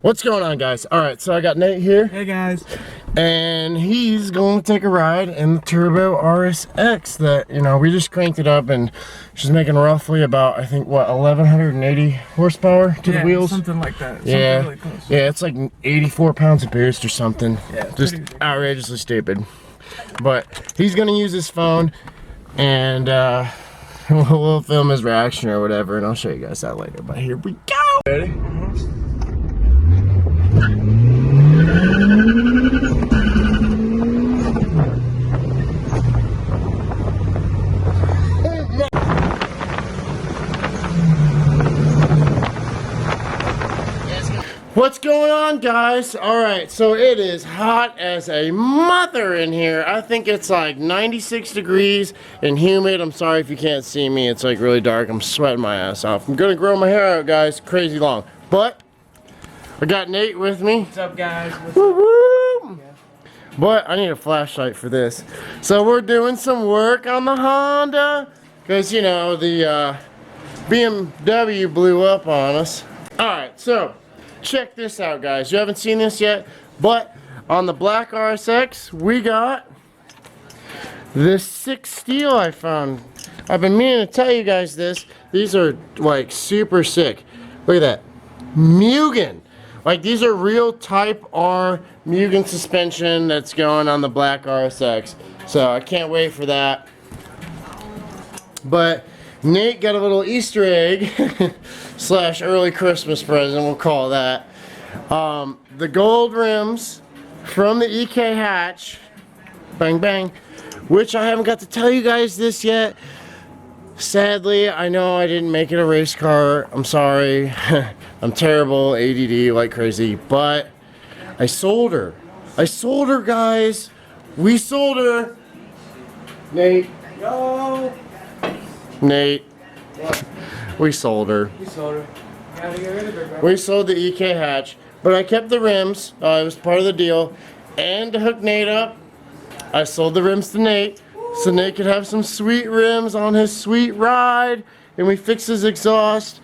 What's going on, guys? Alright, so I got Nate here. Hey guys. And he's going to take a ride in the Turbo RSX that, we just cranked it up and she's making roughly about, I think, what, 1180 horsepower to the wheels? Something like that. Yeah. Something really close. Yeah, it's like 84 pounds of boost or something. Yeah, just outrageously stupid. But he's going to use his phone and we'll film his reaction or whatever, and I'll show you guys that later. But here we go! Ready? What's going on, guys? Alright, so it is hot as a mother in here. I think it's like 96 degrees and humid. I'm sorry if you can't see me. It's like really dark. I'm sweating my ass off. I'm gonna grow my hair out, guys, crazy long. But I got Nate with me. What's up, guys? Woo-woo! But I need a flashlight for this. So we're doing some work on the Honda because, the BMW blew up on us. Alright, so check this out, guys. You haven't seen this yet, but on the black RSX, we got this 6 steel I found. I've been meaning to tell you guys this. These are like super sick. Look at that. Mugen. Like, these are real Type R Mugen suspension that's going on the black RSX. So I can't wait for that. But Nate got a little Easter egg slash early Christmas present, we'll call that. The gold rims from the EK hatch, bang bang, which I haven't got to tell you guys this yet. Sadly, I know I didn't make it a race car. I'm sorry. I'm terrible, ADD like crazy, but I sold her. I sold her, guys. We sold her. Nate. Yo. Nate. What? We sold her. We sold her. Gotta get rid of her, bro. We sold the EK hatch, but I kept the rims. It was part of the deal. And to hook Nate up, I sold the rims to Nate, so Nate could have some sweet rims on his sweet ride. And we fixed his exhaust.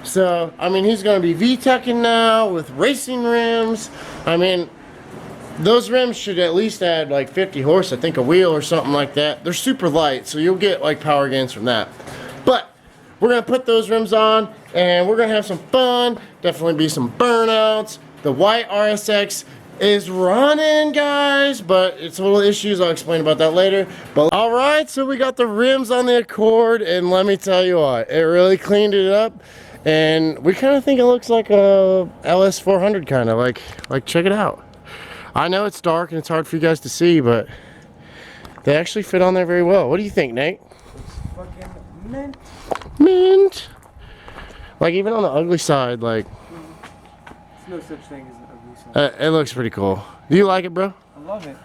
So, I mean, he's going to be VTECing now with racing rims. I mean, those rims should at least add like 50 horse, I think, a wheel or something like that. They're super light, so you'll get like power gains from that. But we're going to put those rims on and we're going to have some fun. Definitely be some burnouts. The white RSX is running, guys, but it's a little issues. I'll explain about that later. But all right, so we got the rims on the Accord, and let me tell you what, it really cleaned it up. And we kind of think it looks like a LS400 kind of, like check it out. I know it's dark and it's hard for you guys to see, but they actually fit on there very well. What do you think, Nate? It's fucking mint. Mint. Like, even on the ugly side, like, There's no such thing as an ugly side. it looks pretty cool. Do you like it, bro? I love it.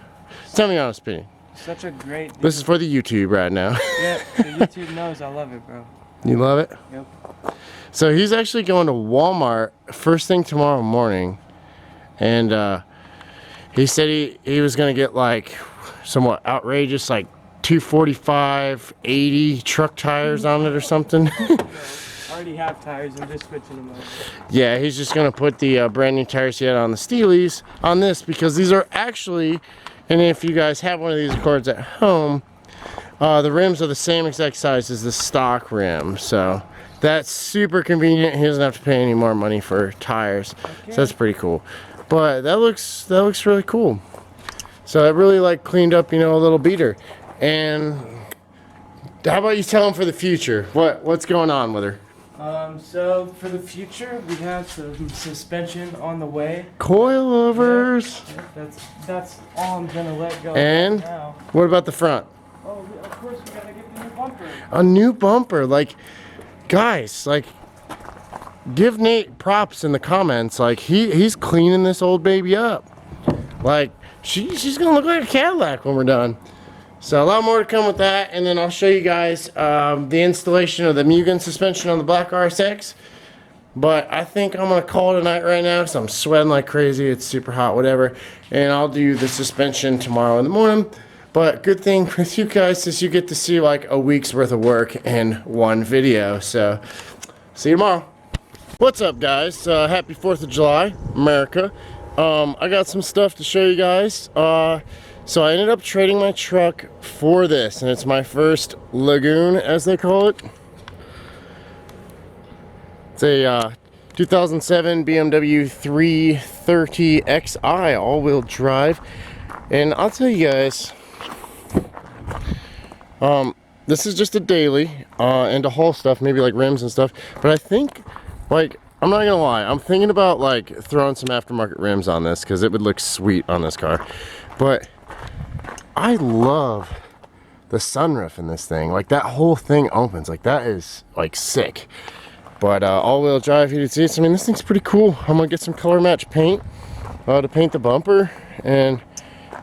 Tell me your honest opinion. Such a great deal. This is for the YouTube right now. Yeah, the YouTube knows I love it, bro. You love it? Yep. So he's actually going to Walmart first thing tomorrow morning, and he said he was going to get like somewhat outrageous, like 245 80 truck tires on it or something. I already have tires, I'm just switching them out. Yeah, he's just going to put the brand new tires he had on the Steelies on this, because these are actually, and if you guys have one of these Accords at home, the rims are the same exact size as the stock rim, so that's super convenient. He doesn't have to pay any more money for tires. Okay. So that's pretty cool. But that looks really cool. So it really like cleaned up, a little beater. And how about you tell him for the future what's going on with her? So for the future, we have some suspension on the way. Coilovers. Yeah, that's all I'm gonna let go And right now. What about the front? Oh, of course we gotta get the new bumper. A new bumper. Like, guys, like, give Nate props in the comments. Like, he's cleaning this old baby up. Like, she's gonna look like a Cadillac when we're done. So a lot more to come with that, and then I'll show you guys the installation of the Mugen suspension on the black RSX. But I think I'm gonna call it a night right now because I'm sweating like crazy. It's super hot, whatever. And I'll do the suspension tomorrow in the morning. But good thing with you guys is you get to see like a week's worth of work in one video. So see you tomorrow. What's up, guys? Happy 4th of July, America. I got some stuff to show you guys. So I ended up trading my truck for this, and it's my first Lagoon, as they call it. It's a 2007 BMW 330xi all-wheel drive. And I'll tell you guys, this is just a daily and to haul stuff, maybe like rims and stuff. But I think, like, I'm not gonna lie, I'm thinking about like throwing some aftermarket rims on this because it would look sweet on this car. But I love the sunroof in this thing. Like, that whole thing opens. Like, that is like sick. But all-wheel drive heated seats. I mean, this thing's pretty cool. I'm gonna get some color match paint to paint the bumper, and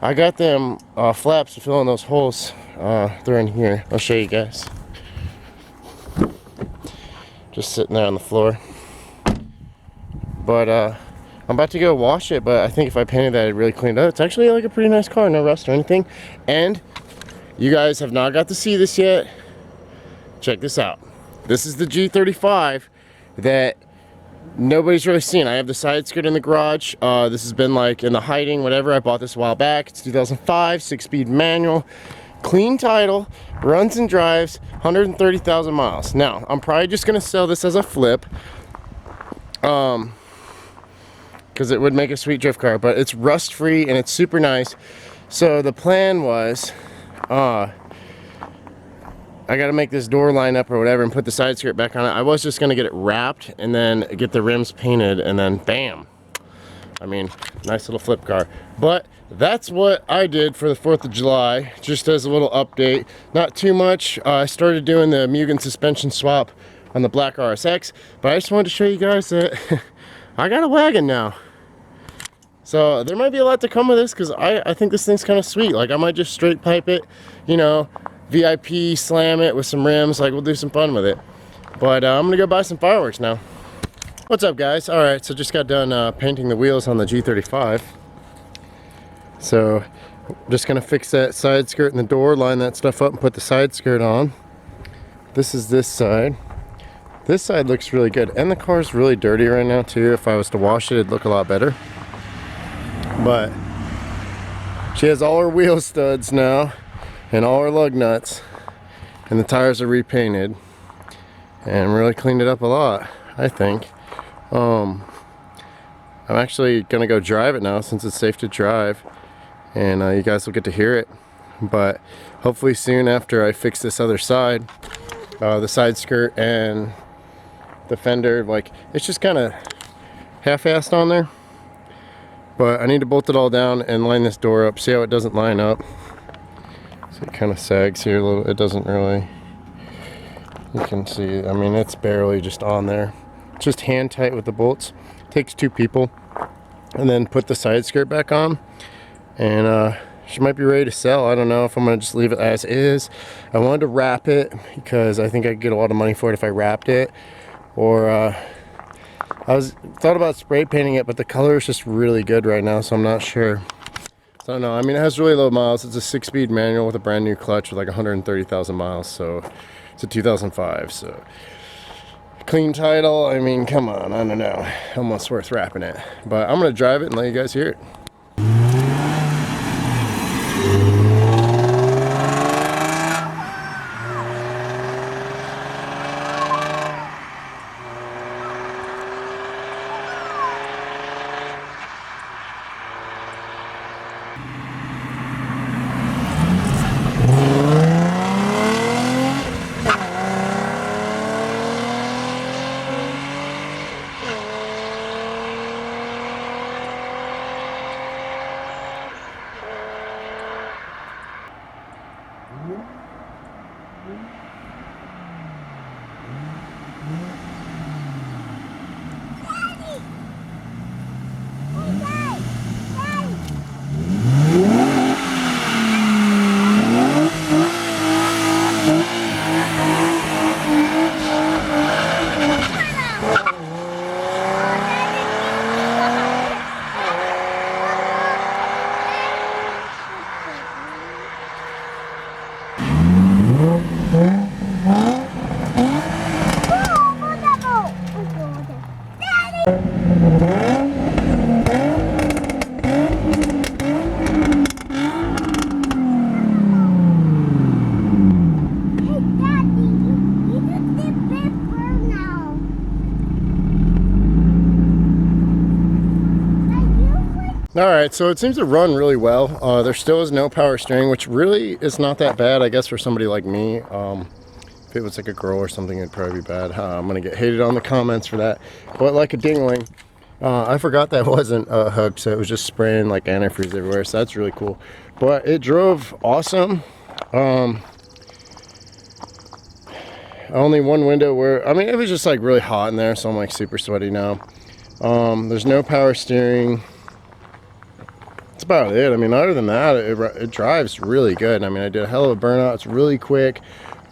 I got them flaps to fill in those holes. They're in here. I'll show you guys. Just sitting there on the floor. But I'm about to go wash it, but I think if I painted that, it'd really clean it up. It's actually like a pretty nice car, no rust or anything. And you guys have not got to see this yet. Check this out. This is the G35 that nobody's really seen. I have the side skirt in the garage. This has been like in the hiding, whatever. I bought this a while back. It's 2005, 6-speed manual, clean title, runs and drives, 130,000 miles. Now, I'm probably just gonna sell this as a flip. Because it would make a sweet drift car, but it's rust free and it's super nice. So the plan was, I gotta make this door line up or whatever and put the side skirt back on it. I was just gonna get it wrapped and then get the rims painted and then bam. I mean, nice little flip car. But that's what I did for the 4th of July, just as a little update. Not too much. I started doing the Mugen suspension swap on the black RSX, but I just wanted to show you guys that I got a wagon now. So there might be a lot to come with this because I think this thing's kind of sweet. Like, I might just straight pipe it, you know, VIP slam it with some rims. Like, we'll do some fun with it. But I'm gonna go buy some fireworks now. What's up, guys? All right, so just got done painting the wheels on the G35. So just gonna fix that side skirt and the door, line that stuff up and put the side skirt on. This is this side. This side looks really good, and the car's really dirty right now too. If I was to wash it, it'd look a lot better. But she has all her wheel studs now and all her lug nuts, and the tires are repainted and really cleaned it up a lot, I think. I'm actually gonna go drive it now since it's safe to drive, and you guys will get to hear it. But hopefully soon after I fix this other side, the side skirt and the fender, like, it's just kind of half-assed on there. But I need to bolt it all down and line this door up. See how it doesn't line up? So it kind of sags here a little. It doesn't really. You can see, I mean, it's barely just on there. It's just hand tight with the bolts. It takes 2 people. And then put the side skirt back on. And she might be ready to sell. I don't know if I'm going to just leave it as is. I wanted to wrap it because I think I could get a lot of money for it if I wrapped it. Or thought about spray painting it, but the color is just really good right now, so I'm not sure. So I don't know. I mean, it has really low miles. It's a 6-speed manual with a brand new clutch with like 130,000 miles. So it's a 2005. So clean title. I mean, come on. I don't know. Almost worth wrapping it. But I'm gonna drive it and let you guys hear it. Alright, so it seems to run really well. There still is no power steering, which really is not that bad, I guess, for somebody like me. If it was like a girl or something, it'd probably be bad. I'm gonna get hated on the comments for that. But like a dingling, I forgot that wasn't hooked, so it was just spraying like antifreeze everywhere, so that's really cool. But it drove awesome. Only one window where, I mean, it was just like really hot in there, so I'm like super sweaty now. There's no power steering. That's about it. I mean, other than that, it drives really good. I mean, I did a hell of a burnout. It's really quick.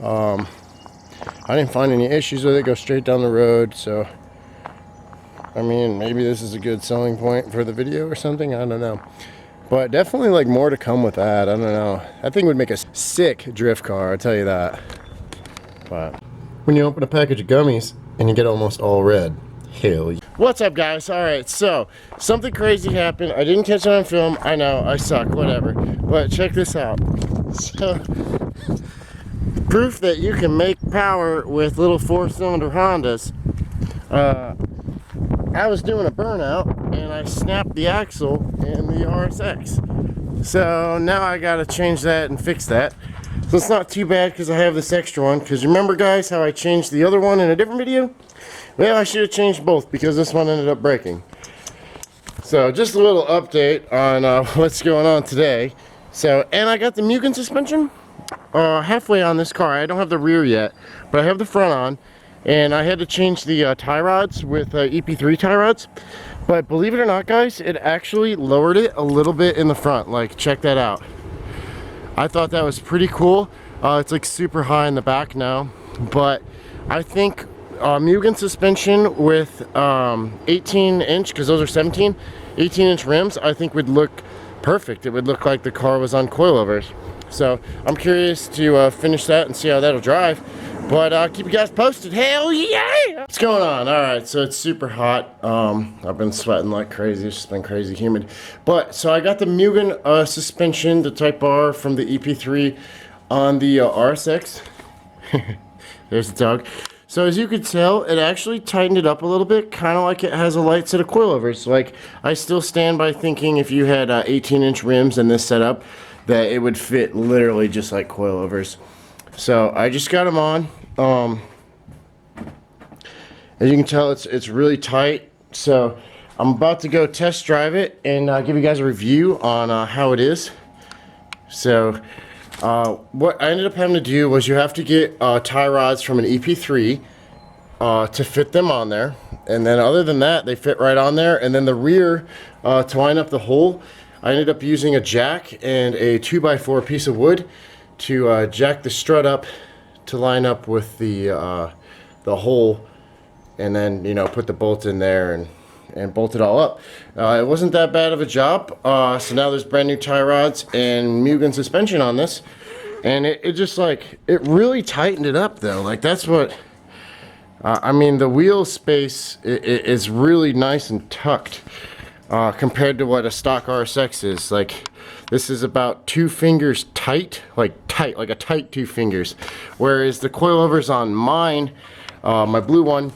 I didn't find any issues with it. Go straight down the road. So, I mean, maybe this is a good selling point for the video or something. I don't know. But definitely like more to come with that. I don't know. That thing would make a sick drift car, I'll tell you that. But when you open a package of gummies and you get almost all red. Hell yeah. What's up, guys? Alright, so something crazy happened. I didn't catch it on film. I know, I suck, whatever. But check this out. So, proof that you can make power with little 4-cylinder Hondas. I was doing a burnout and I snapped the axle in the RSX. So now I gotta change that and fix that. So it's not too bad because I have this extra one. Because remember, guys, how I changed the other one in a different video? Well, I should have changed both because this one ended up breaking. So just a little update on what's going on today. So, and I got the Mugen suspension halfway on this car. I don't have the rear yet, but I have the front on. And I had to change the tie rods with EP3 tie rods. But believe it or not, guys, it actually lowered it a little bit in the front. Like, check that out. I thought that was pretty cool. It's like super high in the back now. But I think Mugen suspension with 18-inch, because those are 18-inch rims, I think would look perfect. It would look like the car was on coilovers. So I'm curious to finish that and see how that'll drive. But keep you guys posted. Hell yeah! What's going on? Alright, so it's super hot. I've been sweating like crazy. It's just been crazy humid. But, so I got the Mugen suspension, the Type R from the EP3 on the RSX. There's the dog. So as you could tell, it actually tightened it up a little bit, kind of like it has a light set of coilovers. Like, I still stand by thinking if you had 18-inch rims in this setup, that it would fit literally just like coilovers. So I just got them on. As you can tell, it's really tight. So I'm about to go test drive it and give you guys a review on how it is. So what I ended up having to do was you have to get tie rods from an EP3 to fit them on there. And then other than that, they fit right on there. And then the rear, to line up the hole, I ended up using a jack and a 2x4 piece of wood to jack the strut up to line up with the hole, and then, you know, put the bolt in there and bolt it all up. It wasn't that bad of a job. So now there's brand new tie rods and Mugen suspension on this, and it just like, it really tightened it up though. Like, that's what I mean, the wheel space is really nice and tucked compared to what a stock RSX is. Like, this is about 2 fingers tight, like a tight 2 fingers. Whereas the coilovers on mine, my blue one,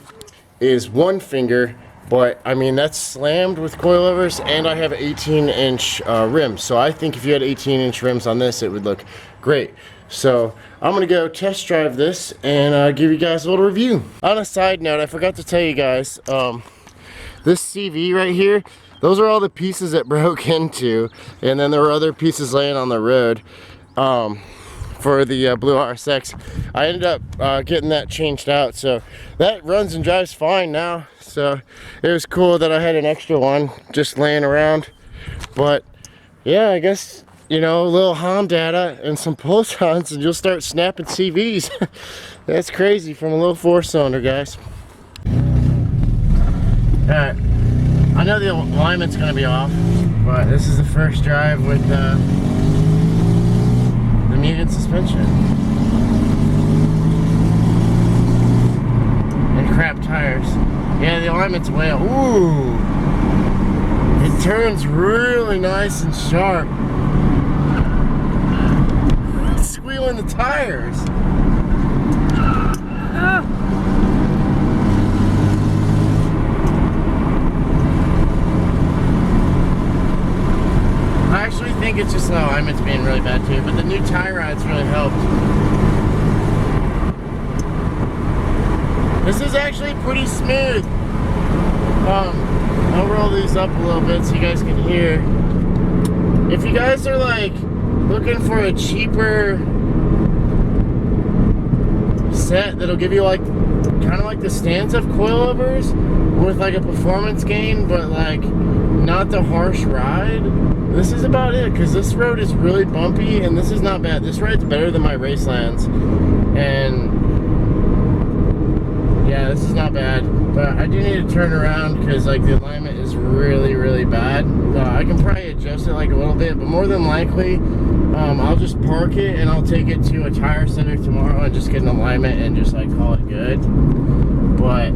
is 1 finger, but I mean, that's slammed with coilovers, and I have 18-inch rims. So I think if you had 18-inch rims on this, it would look great. So I'm gonna go test drive this and give you guys a little review. On a side note, I forgot to tell you guys, this CV right here, those are all the pieces that broke into, and then there were other pieces laying on the road for the blue RSX. I ended up getting that changed out, so that runs and drives fine now. So it was cool that I had an extra one just laying around. But yeah, I guess, you know, a little HOM data and some pulse-ons and you'll start snapping CVs. That's crazy from a little 4-cylinder, guys. Alright. I know the alignment's gonna be off, but this is the first drive with the Mugen suspension. And crap tires. Yeah, the alignment's way off. Ooh! It turns really nice and sharp. It's squealing the tires. Ah. think it's just the alignment's being really bad too, but the new tie rods really helped. This is actually pretty smooth. I'll roll these up a little bit so you guys can hear. If you guys are like looking for a cheaper set that'll give you like kind of like the stance of coilovers with like a performance gain but like not the harsh ride, this is about it, because this road is really bumpy and this is not bad. This ride's better than my Racelands, and yeah, this is not bad, but I do need to turn around because like the alignment is really bad. I can probably adjust it like a little bit, but more than likely I'll just park it and I'll take it to a tire center tomorrow and just get an alignment and just like call it good. But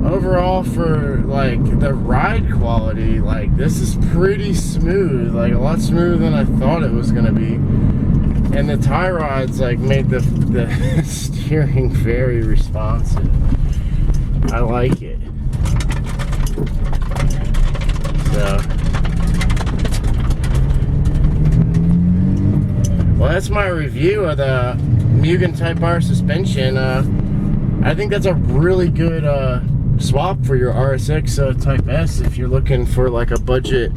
overall, for like the ride quality, like this is pretty smooth, like a lot smoother than I thought it was gonna be. And the tie rods like made the steering very responsive. I like it. So, well, that's my review of the Mugen Type R suspension. I think that's a really good swap for your RSX Type S if you're looking for like a budget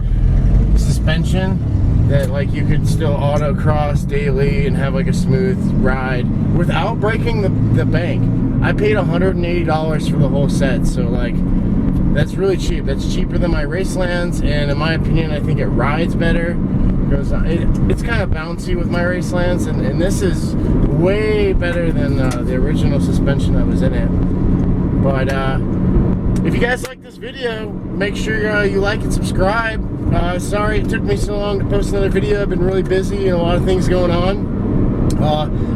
suspension that like you could still autocross daily and have like a smooth ride without breaking the bank. I paid $180 for the whole set, so like that's really cheap. That's cheaper than my Racelands, and in my opinion I think it rides better because it's kind of bouncy with my Racelands, and this is way better than the original suspension that was in it. But if you guys like this video, make sure you like and subscribe. Sorry it took me so long to post another video. I've been really busy and a lot of things going on.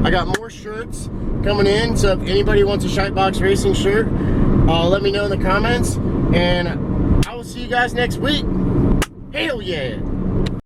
I got more shirts coming in, so if anybody wants a Shightbox racing shirt, let me know in the comments, and I will see you guys next week. Hell yeah!